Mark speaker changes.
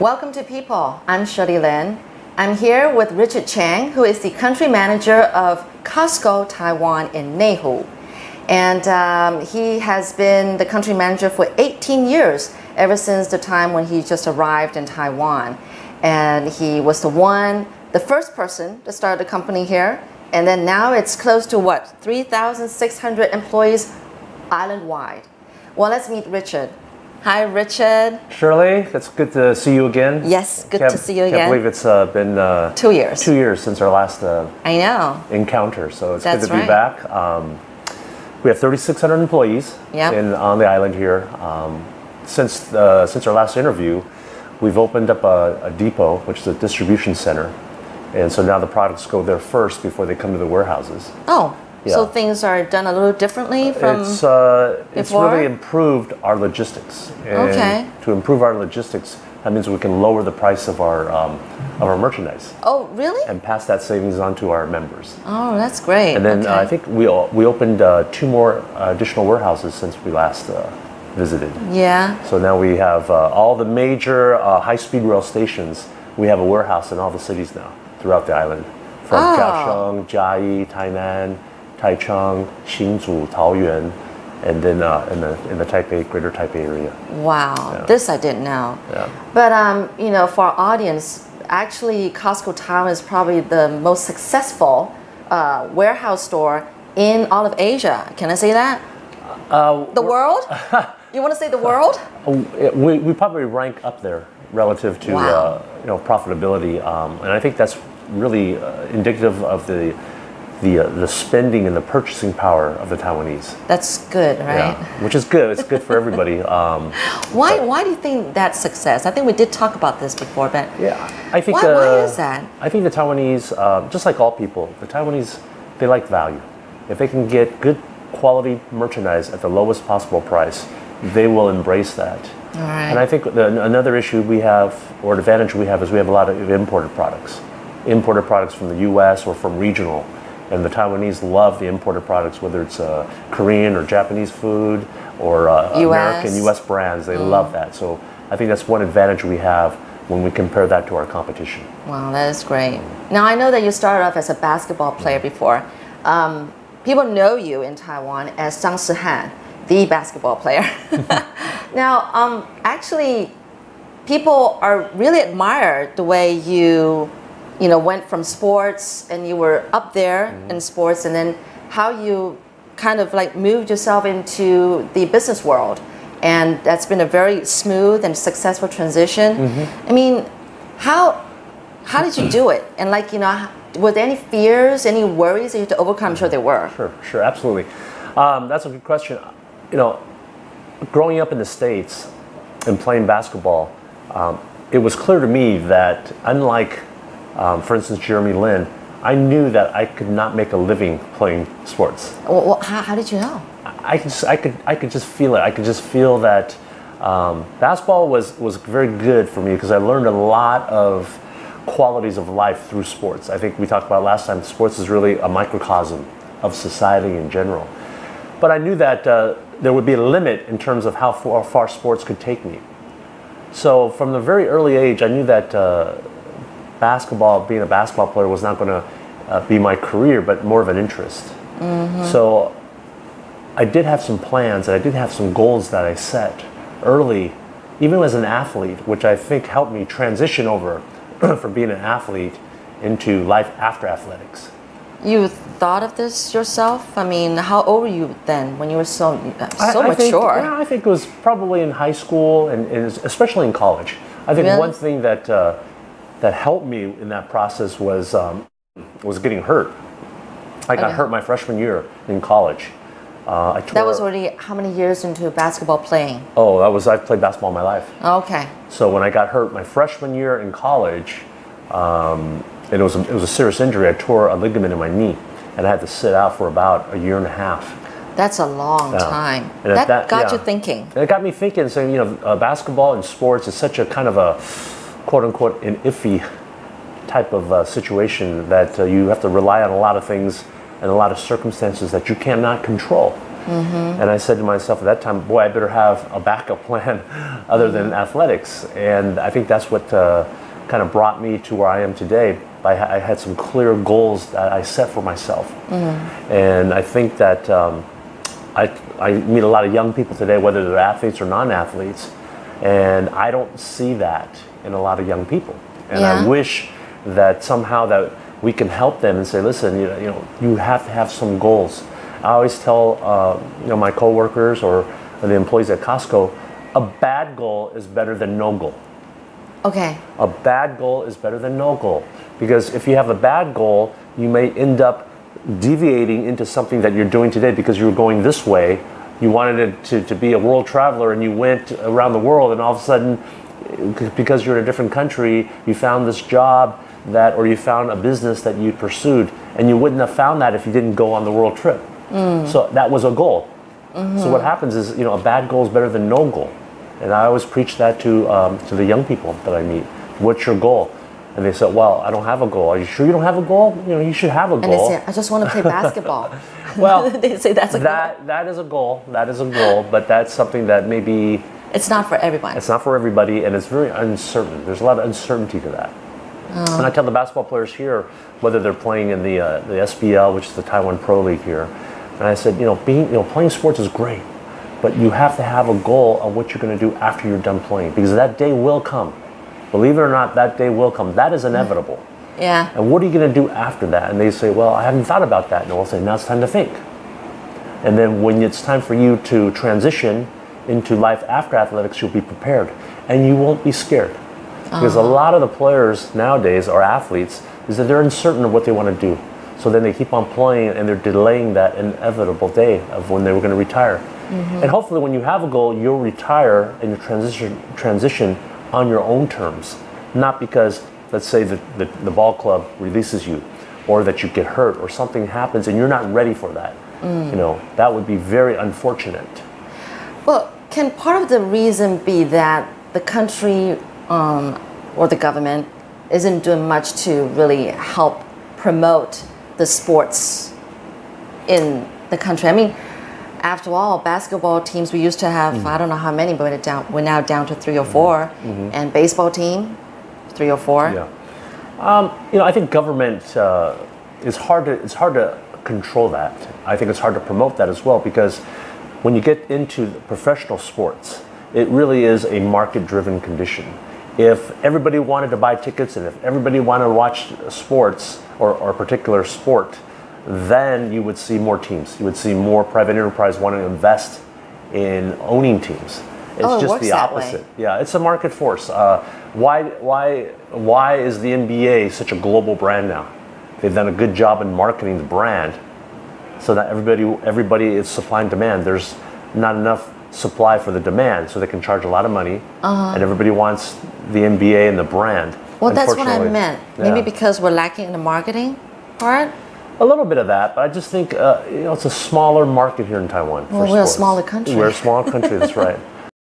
Speaker 1: Welcome to People. I'm Shirley Lin. I'm here with Richard Chang, who is the country manager of Costco Taiwan in Neihu. And he has been the country manager for 18 years, ever since the time when he just arrived in Taiwan. And he was the first person to start the company here. And then now it's close to what, 3,600 employees island-wide. Well, let's meet Richard. Hi, Richard.
Speaker 2: Shirley, it's good to see you again.
Speaker 1: Yes, good to see you again.
Speaker 2: I can't believe it's been
Speaker 1: 2 years.
Speaker 2: 2 years since our last
Speaker 1: I know.
Speaker 2: encounter, so it's
Speaker 1: That's
Speaker 2: good to be back. We have 3,600 employees on the island here. Since our last interview, we've opened up a depot, which is a distribution center. And so now the products go there first before they come to the warehouses.
Speaker 1: Oh. Yeah. So things are done a little differently from
Speaker 2: It's really improved our logistics. And to improve our logistics, that means we can lower the price of our merchandise.
Speaker 1: Oh, really?
Speaker 2: And pass that savings on to our members.
Speaker 1: Oh, that's great.
Speaker 2: And then I think we opened 2 more additional warehouses since we last visited.
Speaker 1: Yeah.
Speaker 2: So now we have all the major high-speed rail stations. We have a warehouse in all the cities now throughout the island, from Kaohsiung, Jiayi, Tainan, Taichung, Hsinchu, Taoyuan, and then in the greater Taipei area.
Speaker 1: Wow, this I didn't know.
Speaker 2: Yeah.
Speaker 1: But for our audience, actually, Costco Taiwan is probably the most successful warehouse store in all of Asia. Can I say that? The world? You want to say the world?
Speaker 2: We probably rank up there relative to profitability, and I think that's really indicative of the spending and the purchasing power of the Taiwanese.
Speaker 1: That's good, right?
Speaker 2: Yeah, which is good. It's good for everybody.
Speaker 1: Why do you think that's success? I think we did talk about this before, but
Speaker 2: I think
Speaker 1: why is that?
Speaker 2: I think the Taiwanese, just like all people, the Taiwanese, they like value. If they can get good quality merchandise at the lowest possible price, they will embrace that.
Speaker 1: All right.
Speaker 2: And I think another issue we have, or advantage we have, is we have a lot of imported products from the U.S. or from regional. And the Taiwanese love the imported products, whether it's Korean or Japanese food or American U.S. brands. They love that. So I think that's one advantage we have when we compare that to our competition.
Speaker 1: Wow, that is great. Now, I know that you started off as a basketball player before. People know you in Taiwan as Zhang Shihan, the basketball player. Now, actually, people are really admire the way you went from sports and you were up there in sports, and then how you kind of like moved yourself into the business world. And that's been a very smooth and successful transition. I mean, how did you do it? And were there any fears, any worries that you had to overcome? I'm sure there were.
Speaker 2: Sure, absolutely. That's a good question. Growing up in the States and playing basketball, it was clear to me that unlike for instance, Shirley Lin, I knew that I could not make a living playing sports.
Speaker 1: Well, how did you know?
Speaker 2: I could just feel it. I could just feel that basketball was very good for me because I learned a lot of qualities of life through sports. I think we talked about last time, sports is really a microcosm of society in general. But I knew that there would be a limit in terms of how far sports could take me. So from the very early age, I knew that being a basketball player was not going to be my career, but more of an interest. So I did have some plans, and I did have some goals that I set early, even as an athlete, which I think helped me transition over from being an athlete into life after athletics.
Speaker 1: You thought of this yourself? I mean, how old were you then when you were so mature?
Speaker 2: I think it was probably in high school and especially in college. I think one thing that helped me in that process was getting hurt. I got hurt my freshman year in college.
Speaker 1: That was already how many years into basketball playing?
Speaker 2: Oh, I've played basketball my life.
Speaker 1: Okay.
Speaker 2: So when I got hurt my freshman year in college, and it was a serious injury. I tore a ligament in my knee, and I had to sit out for about a year and a half.
Speaker 1: That's a long time.
Speaker 2: And
Speaker 1: that got you thinking.
Speaker 2: It got me thinking, saying, basketball and sports is such a kind of a quote-unquote an iffy type of situation that you have to rely on a lot of things and a lot of circumstances that you cannot control. And I said to myself at that time, boy, I better have a backup plan other than athletics. And I think that's what kind of brought me to where I am today. I had some clear goals that I set for myself. And I think that I meet a lot of young people today, whether they're athletes or non-athletes, and I don't see that in a lot of young people. And I wish that somehow that we can help them and say, listen, you have to have some goals. I always tell my coworkers or the employees at Costco, a bad goal is better than no goal.
Speaker 1: Okay.
Speaker 2: A bad goal is better than no goal, because if you have a bad goal, you may end up deviating into something that you're doing today because you were going this way. You wanted it to be a world traveler, and you went around the world, and all of a sudden, because you're in a different country, you found this job or you found a business that you pursued, and you wouldn't have found that if you didn't go on the world trip. So that was a goal. So what happens is, a bad goal is better than no goal. And I always preach that to the young people that I meet. What's your goal? And they said, well, I don't have a goal. Are you sure you don't have a goal? You should have a goal.
Speaker 1: And they say, I just want to play basketball.
Speaker 2: Well,
Speaker 1: they say that's a goal.
Speaker 2: That is a goal. That is a goal. But that's something that maybe...
Speaker 1: It's not for everyone.
Speaker 2: It's not for everybody, and it's very uncertain. There's a lot of uncertainty to that. And I tell the basketball players here, whether they're playing in the SBL, which is the Taiwan Pro League here, and I said, playing sports is great, but you have to have a goal of what you're going to do after you're done playing, because that day will come. Believe it or not, that day will come. That is inevitable.
Speaker 1: Yeah.
Speaker 2: And what are you going to do after that? And they say, well, I haven't thought about that. And I'll say, now it's time to think. And then when it's time for you to transition into life after athletics, you'll be prepared, and you won't be scared. Because a lot of the players nowadays are athletes, is that they're uncertain of what they want to do. So then they keep on playing, and they're delaying that inevitable day of when they were going to retire. And hopefully when you have a goal, you'll retire and you transition on your own terms. Not because, let's say, the ball club releases you, or that you get hurt, or something happens and you're not ready for that. That would be very unfortunate.
Speaker 1: Well, can part of the reason be that the country or the government isn't doing much to really help promote the sports in the country? I mean, after all, basketball teams, we used to have, I don't know how many, but we're now down to 3 or 4. And baseball team, 3 or 4.
Speaker 2: Yeah. I think government it's hard to control that. I think it's hard to promote that as well, because when you get into professional sports, it really is a market-driven condition. If everybody wanted to buy tickets, and if everybody wanted to watch sports or a particular sport, then you would see more teams. You would see more private enterprise wanting to invest in owning teams. It's just the opposite. Yeah, it's a market force. Why is the NBA such a global brand now? They've done a good job in marketing the brand, so that everybody is supply and demand. There's not enough supply for the demand, so they can charge a lot of money, and everybody wants the NBA and the brand.
Speaker 1: Well, that's what I meant. Maybe because we're lacking in the marketing part?
Speaker 2: A little bit of that, but I just think it's a smaller market here in Taiwan.
Speaker 1: Well, we're a smaller country.
Speaker 2: We're a smaller country, that's right.